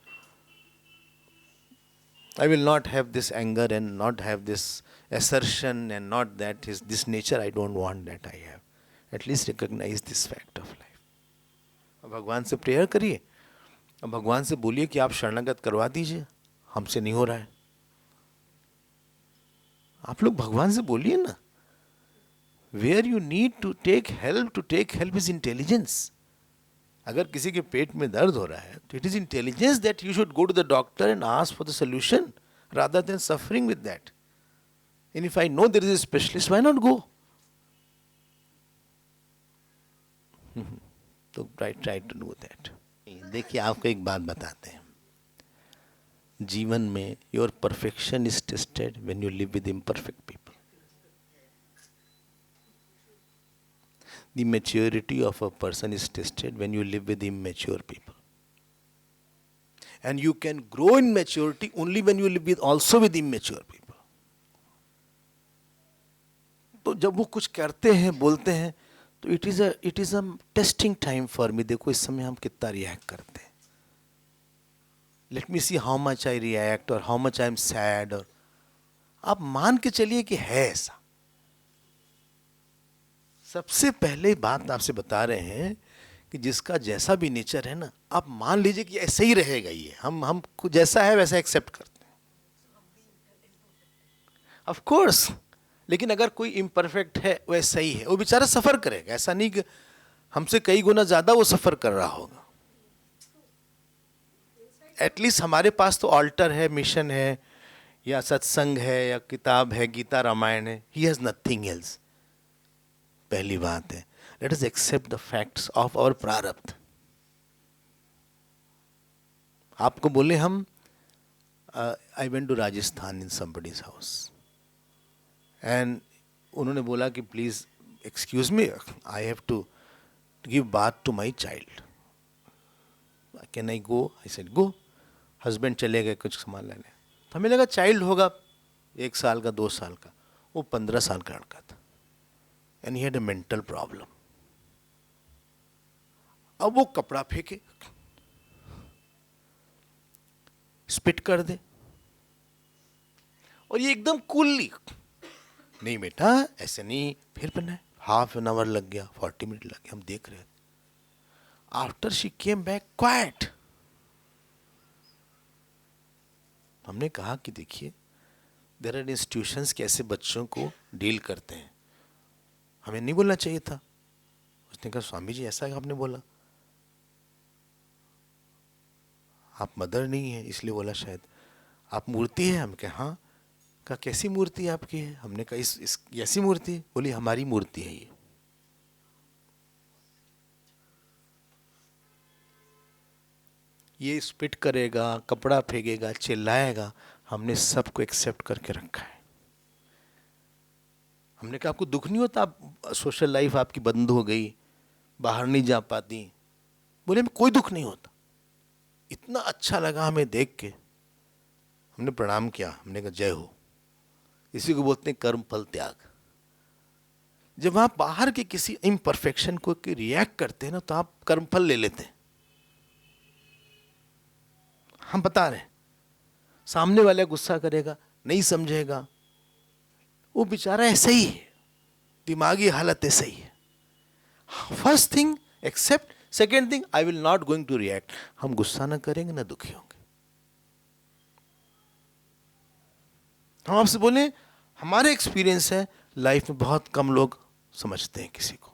I will not have this anger and not have this assertion and not that is this nature. I don't want that I have. At least recognize this fact of life. अब भगवान से prayer करिए. अब भगवान से बोलिए कि आप शरणागत करवा दीजिए, हमसे नहीं हो रहा है. आप लोग भगवान से बोलिए ना. Where you need to take help is intelligence. अगर किसी के पेट में दर्द हो रहा है, तो it is intelligence that you should go to the doctor and ask for the solution rather than suffering with that. And if I know there is a specialist, why not go? तो try to do that. देखिए, आपको एक बात बताते हैं. जीवन में your perfection is tested when you live with imperfect people. The maturity of a person is tested when you live with immature people. And you can grow in maturity only when you live with immature people. तो जब वो कुछ करते हैं, बोलते हैं, तो it is a testing time for me. देखो इस समय हम कितना रिएक्ट करते हैं. Let me see how much I react or how much I am sad. और आप मान के चलिए कि है ऐसा. सबसे पहले बात आपसे बता रहे हैं कि जिसका जैसा भी नेचर है ना, आप मान लीजिए कि ऐसे ही रहेगा ये. हम जैसा है वैसा एक्सेप्ट करते हैं. Of course. लेकिन अगर कोई इम्परफेक्ट है, वैसा ही है, वो बेचारा सफ़र करेगा. ऐसा नहीं कि हमसे कई गुना ज़्यादा वो सफ़र कर रहा होगा. एटलीस्ट हमारे पास तो ऑल्टर है, मिशन है, या सत्संग है, या किताब है, गीता रामायण है. He has nothing else. पहली बात है, let us accept the facts of our प्रारब्ध. आपको बोले हम, I went to Rajasthan in somebody's house and उन्होंने बोला कि please excuse me, I have to give bath to my child. Can I go? I said go. Husband चले गए कुछ सामान लेने. तो हमें लगा चाइल्ड होगा 1 साल का, 2 साल का. वो 15 साल का लड़का था. And he had a mental problem. अब वो कपड़ा फेंके, स्पिट कर दे, और ये एकदम कूलली, नहीं बेटा ऐसे नहीं, फिर पहना है. ½ एन आवर लग गया, 40 मिनट लग गया. हम देख रहे. After she came back quite. हमने कहा कि देखिए, देयर आर इंस्टीट्यूशंस कैसे बच्चों को डील करते हैं. हमें नहीं बोलना चाहिए था. उसने कहा स्वामी जी ऐसा आपने बोला, आप मदर नहीं है इसलिए बोला शायद. आप मूर्ति है. हम कहा हाँ. कहा कैसी मूर्ति आपकी है. हमने कहा इस ऐसी मूर्ति. बोली हमारी मूर्ति है ये. ये स्पिट करेगा, कपड़ा फेंकेगा, चिल्लाएगा. हमने सबको एक्सेप्ट करके रखा है. हमने कहा आपको दुख नहीं होता, आप सोशल लाइफ आपकी बंद हो गई, बाहर नहीं जा पाती. बोले हमें कोई दुख नहीं होता. इतना अच्छा लगा हमें देख के. हमने प्रणाम किया. हमने कहा जय हो. इसी को बोलते हैं कर्म फल त्याग. जब आप बाहर के किसी इम्परफेक्शन को रिएक्ट करते हैं ना, तो आप कर्म फल ले लेते हैं. हम बता रहे हैं, सामने वाला गुस्सा करेगा, नहीं समझेगा, वो बेचारा ऐसा ही है, दिमागी हालत ऐसा ही है. First thing accept. Second thing I will not going to react. हम गुस्सा ना करेंगे ना दुखी होंगे. हम आपसे बोले हमारे एक्सपीरियंस है लाइफ में बहुत कम लोग समझते हैं किसी को.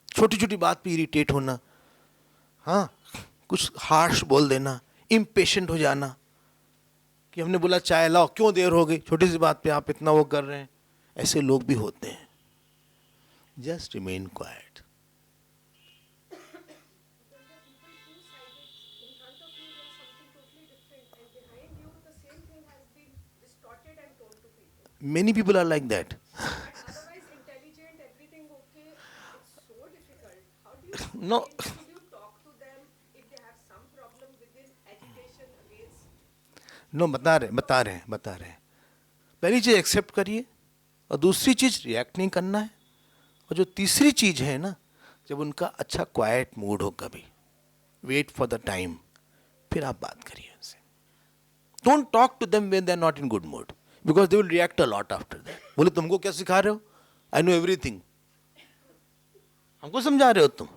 छोटी छोटी बात पे इरिटेट होना, हाँ, कुछ हार्श बोल देना, इम्पेशेंट हो जाना कि हमने बोला चाय लाओ, क्यों देर हो गई, छोटी सी बात पे आप इतना वो कर रहे हैं. ऐसे लोग भी होते हैं. Just remain quite. Many people are like that. Otherwise, intelligent, everything okay. It's so difficult. How do you No. Should you talk to them if they have some problem within agitation against? No बता रहे हैं. पहली चीज accept करिए, और दूसरी चीज react नहीं करना है. और जो तीसरी चीज है ना, जब उनका अच्छा क्वाइट मूड हो, कभी वेट फॉर द टाइम, फिर आप बात करिए उनसे. Don't talk to them when they are not in good mood, because they will react a lot after that. बोले तुमको क्या सिखा रहे हो, आई नो एवरीथिंग. हमको समझा रहे हो तुम,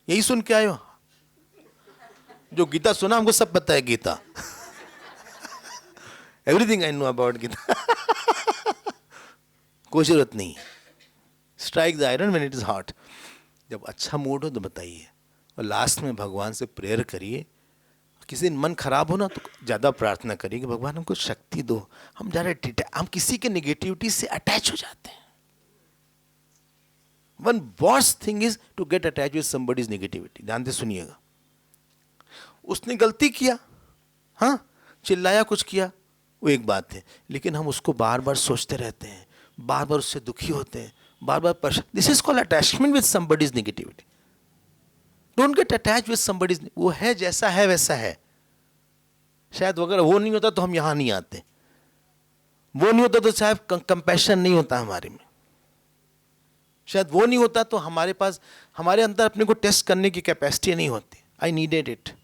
यही सुन के आए हो. जो गीता सुना हमको सब पता है Gita. Everything I know about Gita. कोई जरूरत नहीं. Strike the iron when it is hot. जब अच्छा मूड हो तो बताइए, और लास्ट में भगवान से प्रेयर करिए. किसी दिन मन खराब हो ना, तो ज़्यादा प्रार्थना करिए कि भगवान हमको शक्ति दो. हम ज़्यादा हम किसी के नेगेटिविटी से अटैच हो जाते हैं. One worst thing is to get attach with somebody's negativity. ध्यान से सुनिएगा. उसने गलती किया, हाँ, चिल्लाया, कुछ किया, वो एक बात है. लेकिन हम उसको बार बार सोचते रहते हैं, बार बार उससे दुखी होते हैं, बार बार परेशान. This is called attachment with somebody's negativity. Don't get attach with somebody's. वो है जैसा है वैसा है. शायद अगर वो नहीं होता तो हम यहां नहीं आते. वो नहीं होता तो शायद कंपैशन नहीं होता हमारे में. शायद वो नहीं होता तो हमारे पास, हमारे अंदर अपने को टेस्ट करने की कैपेसिटी नहीं होती. I needed it.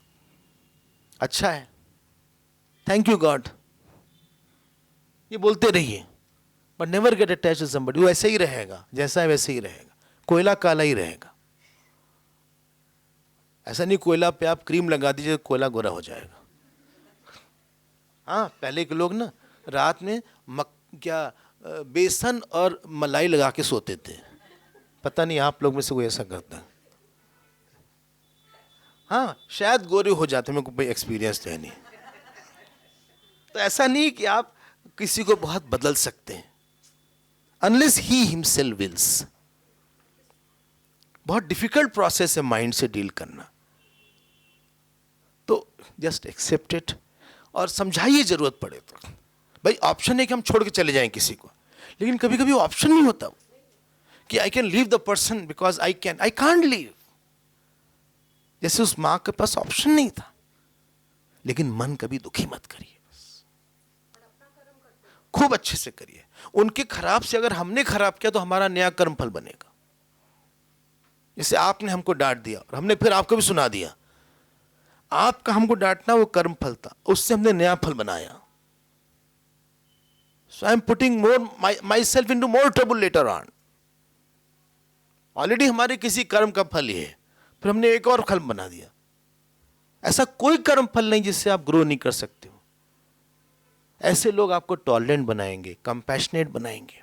अच्छा है, थैंक यू गॉड. ये बोलते रहिए, but never get attach to somebody. वो ऐसे ही रहेगा, जैसा है वैसे ही रहेगा. कोयला काला ही रहेगा. ऐसा नहीं कोयला पे आप क्रीम लगा दीजिए कोयला गोरा हो जाएगा. हाँ, पहले के लोग ना रात में बेसन और मलाई लगा के सोते थे. पता नहीं आप लोग में से कोई ऐसा करता है. हाँ, शायद गोरे हो जाते, मेरे को कोई एक्सपीरियंस तो है नहीं. तो ऐसा नहीं कि आप किसी को बहुत बदल सकते हैं, अनलेस ही हिमसेल्फ विल्स. बहुत डिफिकल्ट प्रोसेस है माइंड से डील करना. तो जस्ट एक्सेप्ट इट, और समझाइए जरूरत पड़े तो. भाई ऑप्शन है कि हम छोड़ के चले जाएं किसी को, लेकिन कभी कभी ऑप्शन नहीं होता कि I can leave the person because I can't leave. जैसे उस मां के पास ऑप्शन नहीं था. लेकिन मन कभी दुखी मत करिए, खूब अच्छे से करिए. उनके खराब से अगर हमने खराब किया तो हमारा नया कर्म फल बनेगा. जैसे आपने हमको डांट दिया और हमने फिर आपको भी सुना दिया. आपका हमको डांटना वो कर्म फल था, उससे हमने नया फल बनाया. So I am putting more myself into more trouble later on. Already हमारे किसी कर्म का फल ही है, फिर हमने एक और कर्म बना दिया। ऐसा कोई कर्म फल नहीं जिससे आप ग्रो नहीं कर सकते हो। ऐसे लोग आपको टॉलरेंट बनाएंगे, कंपैशनेट बनाएंगे।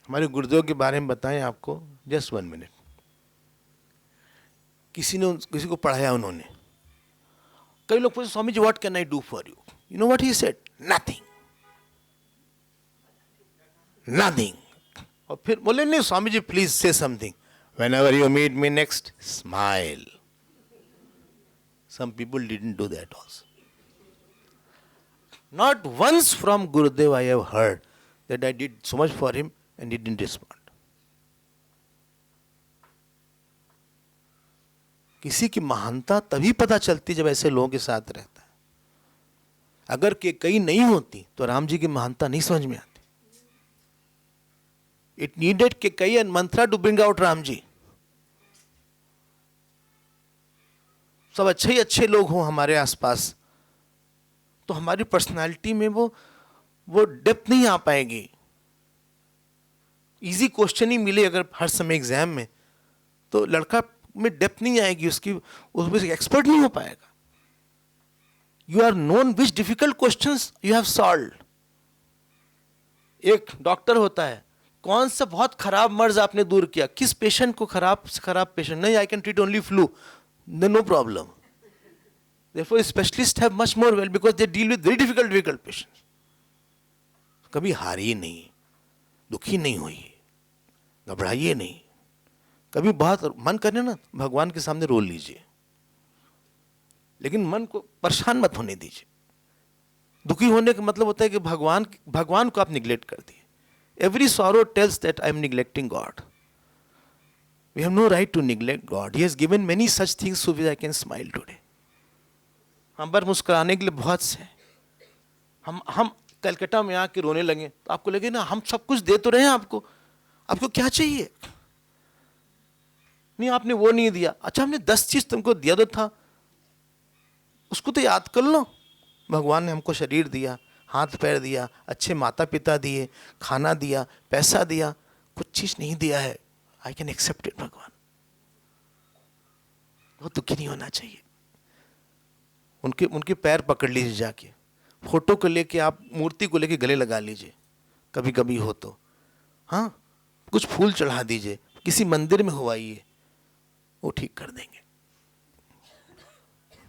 हमारे गुरुदेव के बारे में बताएं आपको, जस्ट 1 मिनट। किसी को पढ़ाया उन्होंने। कई लोग पूछे, Swami ji what can I do for you? You know what he said? Nothing, nothing. और फिर बोले, नहीं Swami ji please say something. Whenever you meet me next, smile. Some people didn't do that also. Not once from Gurudev I have heard that I did so much for him and he didn't respond. किसी की महानता तभी पता चलती जब ऐसे लोगों के साथ रहता है। अगर के कई नहीं होती तो राम जी की महानता नहीं समझ में आती। It needed Kekai and Mantra to bring out Ram ji. सब अच्छे ही अच्छे लोग हों हमारे आसपास तो हमारी पर्सनालिटी में वो डेप्थ नहीं आ पाएगी। इजी क्वेश्चन ही मिले अगर हर समय एग्जाम में, तो लड़का में डेप्थ नहीं आएगी, उसमें एक्सपर्ट नहीं हो पाएगा। You are known which difficult questions you have solved. एक डॉक्टर होता है, कौन सा बहुत खराब मर्ज आपने दूर किया, किस पेशेंट को खराब से खराब पेशेंट, नहीं I can treat only flu, no problem. Therefore, specialists have much more well because they deal with very difficult patients. कभी हारिए नहीं, दुखी नहीं होइए, घबराइए नहीं। कभी बहुत मन करे ना, भगवान के सामने रो लीजिए, लेकिन मन को परेशान मत होने दीजिए। दुखी होने का मतलब होता है कि भगवान को आप निग्लेक्ट कर दिए। Every sorrow tells that I am neglecting God. We have no right to neglect God. He has given many such things so that I can smile today. हम पर मुस्कुराने के लिए बहुत से। हम कलकत्ता में आके रोने लगे तो आपको लगे ना हम सब कुछ दे तो रहे हैं आपको क्या चाहिए? नहीं आपने वो नहीं दिया, अच्छा हमने 10 चीज तुमको दिया तो था, उसको तो याद कर लो। भगवान ने हमको शरीर दिया, हाथ पैर दिया, अच्छे माता पिता दिए, खाना दिया, पैसा दिया, कुछ चीज नहीं दिया है। I can accept it भगवान। बहुत दुखी नहीं होना चाहिए। उनके पैर पकड़ लीजिए जाके, फोटो को लेके आप मूर्ति को लेके गले लगा लीजिए कभी कभी हो तो, हाँ कुछ फूल चढ़ा दीजिए, किसी मंदिर में हुआइए, वो ठीक कर देंगे।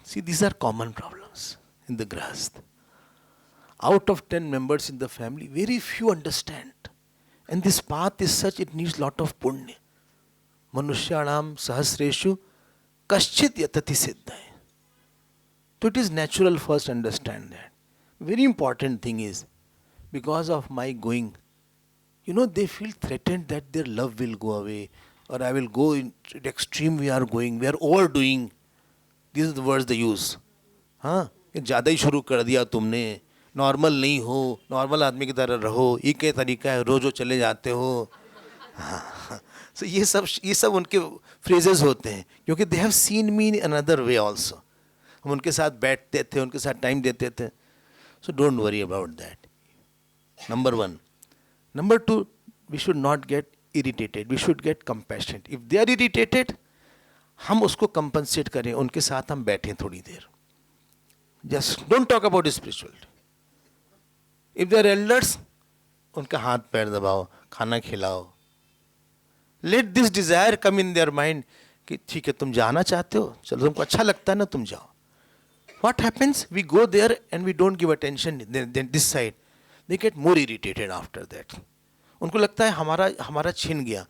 See, these are common problems in the grahast. Out of 10 members in the family, very few understand. And this path is such, it needs lot of punya. Manushyanam sahasreshu kaschit yatati siddhaya. So it is natural first to understand that. Very important thing is, because of my going, they feel threatened that their love will go away, or I will go into the extreme we are going, we are overdoing. These are the words they use. हाँ, ज़्यादा ही शुरू कर दिया तुमने, normal नहीं हो, normal आदमी की तरह रहो, ये क्या तरीका है, रोज़ चले जाते हो। हाँ, so ये सब उनके फ्रेजेस होते हैं, क्योंकि they have seen me in another way also. हम उनके साथ बैठते थे, उनके साथ टाइम देते थे। So don't worry about that, number 1। Number 2, we should not get irritated, we should get compassionate. If they are irritated, हम उसको कंपनसेट करें, उनके साथ हम बैठें थोड़ी देर। Just don't talk about spirituality. If they are elders, उनका हाथ पैर दबाओ, खाना खिलाओ। Let this desire come in their mind कि ठीक है तुम जाना चाहते हो, चलो तुमको अच्छा लगता है ना, तुम जाओ। What happens? We go there and we don't give attention this side. They get more irritated after that. उनको लगता है हमारा छीन गया।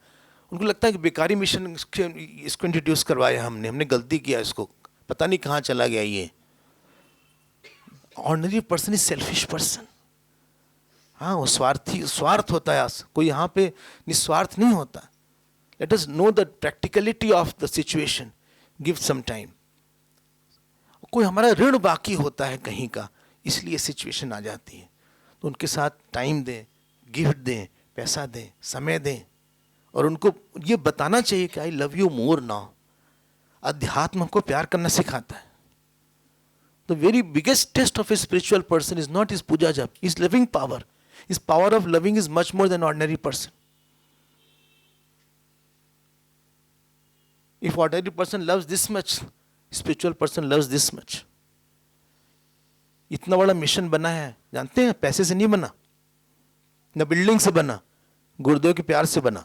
उनको लगता है कि बेकारी मिशन इसको इंट्रोड्यूस करवाया हमने गलती किया, इसको पता नहीं कहाँ चला गया ये। Ordinary person is selfish person. हाँ, वो स्वार्थ होता है, कोई यहाँ पे निस्वार्थ नहीं होता। Let us know the practicality of the situation, give some time. कोई हमारा ऋण बाकी होता है कहीं का, इसलिए सिचुएशन आ जाती है, तो उनके साथ टाइम दें, गिफ्ट दें, पैसा दें, समय दें, और उनको ये बताना चाहिए कि I love you more now. अध्यात्म हमको प्यार करना सिखाता है। The very biggest test of a spiritual person is not his puja jap, is living power, His power of loving is much more than ordinary person. If ordinary person loves this much, spiritual person loves this much. इतना बड़ा mission बना है, जानते हैं, पैसे से नहीं बना, न बिल्डिंग से बना, गुरुदेव के प्यार से बना.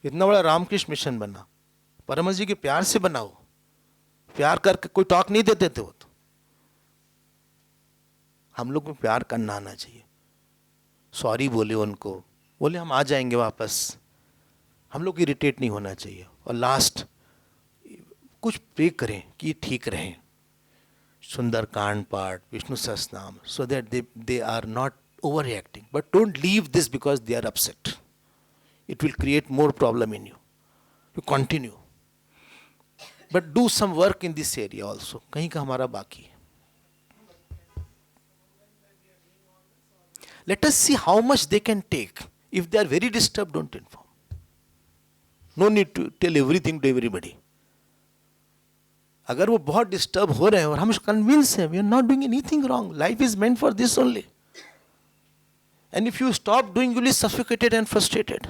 इतना बड़ा रामकृष्ण मिशन बना, परमहंस जी के प्यार से बना. हो प्यार करके कोई टॉक नहीं देते थे वो तो. हम लोग को प्यार करना आना चाहिए. सॉरी बोले उनको, बोले हम आ जाएंगे वापस. हम लोग इरिटेट नहीं होना चाहिए. और लास्ट कुछ प्रे करें कि ठीक रहें. सुंदर कांड पाठ, Vishnu Sahasranama, so that they are not overreacting. But don't leave this because they are upset. It will create more problem in you. You continue. But do some work in this area also. कहीं का हमारा बाकी है. Let us see how much they can take. If they are very disturbed, don't inform. No need to tell everything to everybody. अगर वो बहुत disturb हो रहे हैं और हम कन्विंस हैं, we are not doing anything wrong, life is meant for this only. And if you stop doing, you will be suffocated and frustrated.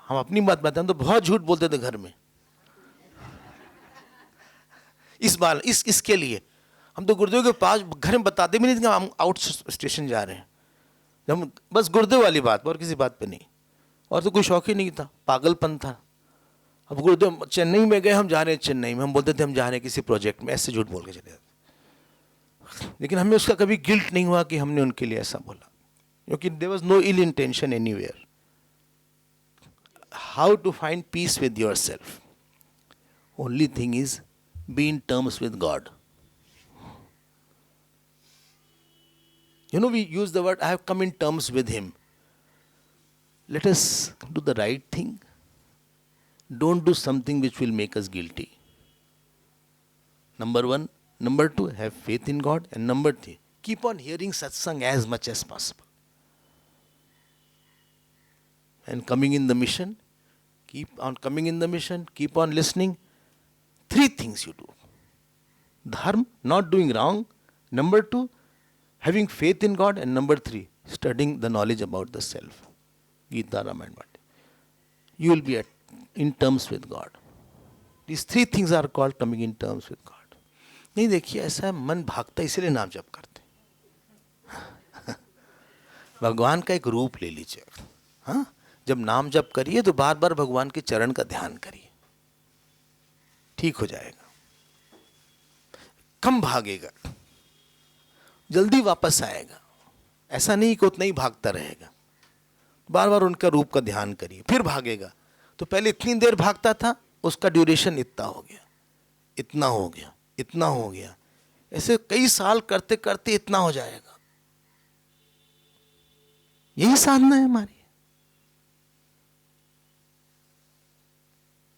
हम अपनी बात बताएं तो बहुत झूठ बोलते थे घर में. इस बार इसके लिए हम तो गुरुदेव के पास घर में बताते भी नहीं थे कि हम आउट स्टेशन जा रहे हैं. हम बस गुरुदेव वाली बात और किसी बात पे नहीं. और तो कोई शौक ही नहीं था, पागलपन था. अब गुरुदेव चेन्नई में गए, हम जा रहे हैं चेन्नई में, हम बोलते थे हम जा रहे हैं किसी प्रोजेक्ट में, ऐसे झूठ बोल के चले जाते. लेकिन हमें उसका कभी गिल्ट नहीं हुआ कि हमने उनके लिए ऐसा बोला, क्योंकि there was no ill intention anywhere. How to find peace with yourself? Only thing is be in terms with God. You know, we use the word, I have come in terms with him. Let us do the right thing. Don't do something which will make us guilty. Number one. Number two, have faith in God. And number three, keep on hearing satsang as much as possible. And coming in the mission, keep on coming in the mission, keep on listening. Three things you do. Dharma, not doing wrong. Number two, having faith in God. And number three, studying the knowledge about the self. Gita, Ramayana, Bhagavad. You will be in terms with God. These three things are called coming in terms with God. नहीं, देखिए ऐसा है, मन भागता इसलिए नाम जप करते. भगवान का एक रूप ले लीजिए. हाँ, जब नाम जप करिए तो बार बार भगवान के चरण का ध्यान करिए, ठीक हो जाएगा. कम भागेगा, जल्दी वापस आएगा. ऐसा नहीं कि उतना ही भागता रहेगा. बार बार उनका रूप का ध्यान करिए, फिर भागेगा. तो पहले इतनी देर भागता था, उसका ड्यूरेशन इतना हो गया, इतना हो गया, इतना हो गया. ऐसे कई साल करते करते इतना हो जाएगा. यही साधना है हमारी.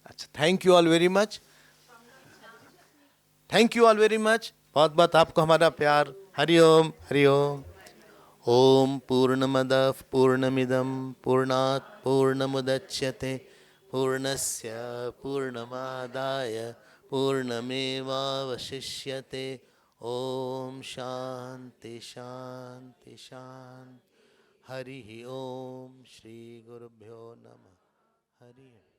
अच्छा, thank you all very much. Thank you all very much. बहुत बहुत आपको हमारा प्यार. हरि ओम, हरि ओम. ओम पूर्णमदः पूर्णमिदं पूर्णात् पूर्णमुदच्यते पूर्णस्य पूर्णमादाय पूर्णमेवावशिष्यते. ओम शांति शांति शांति. हरि ओम. श्री गुरुभ्यो नमः. हरि ओम.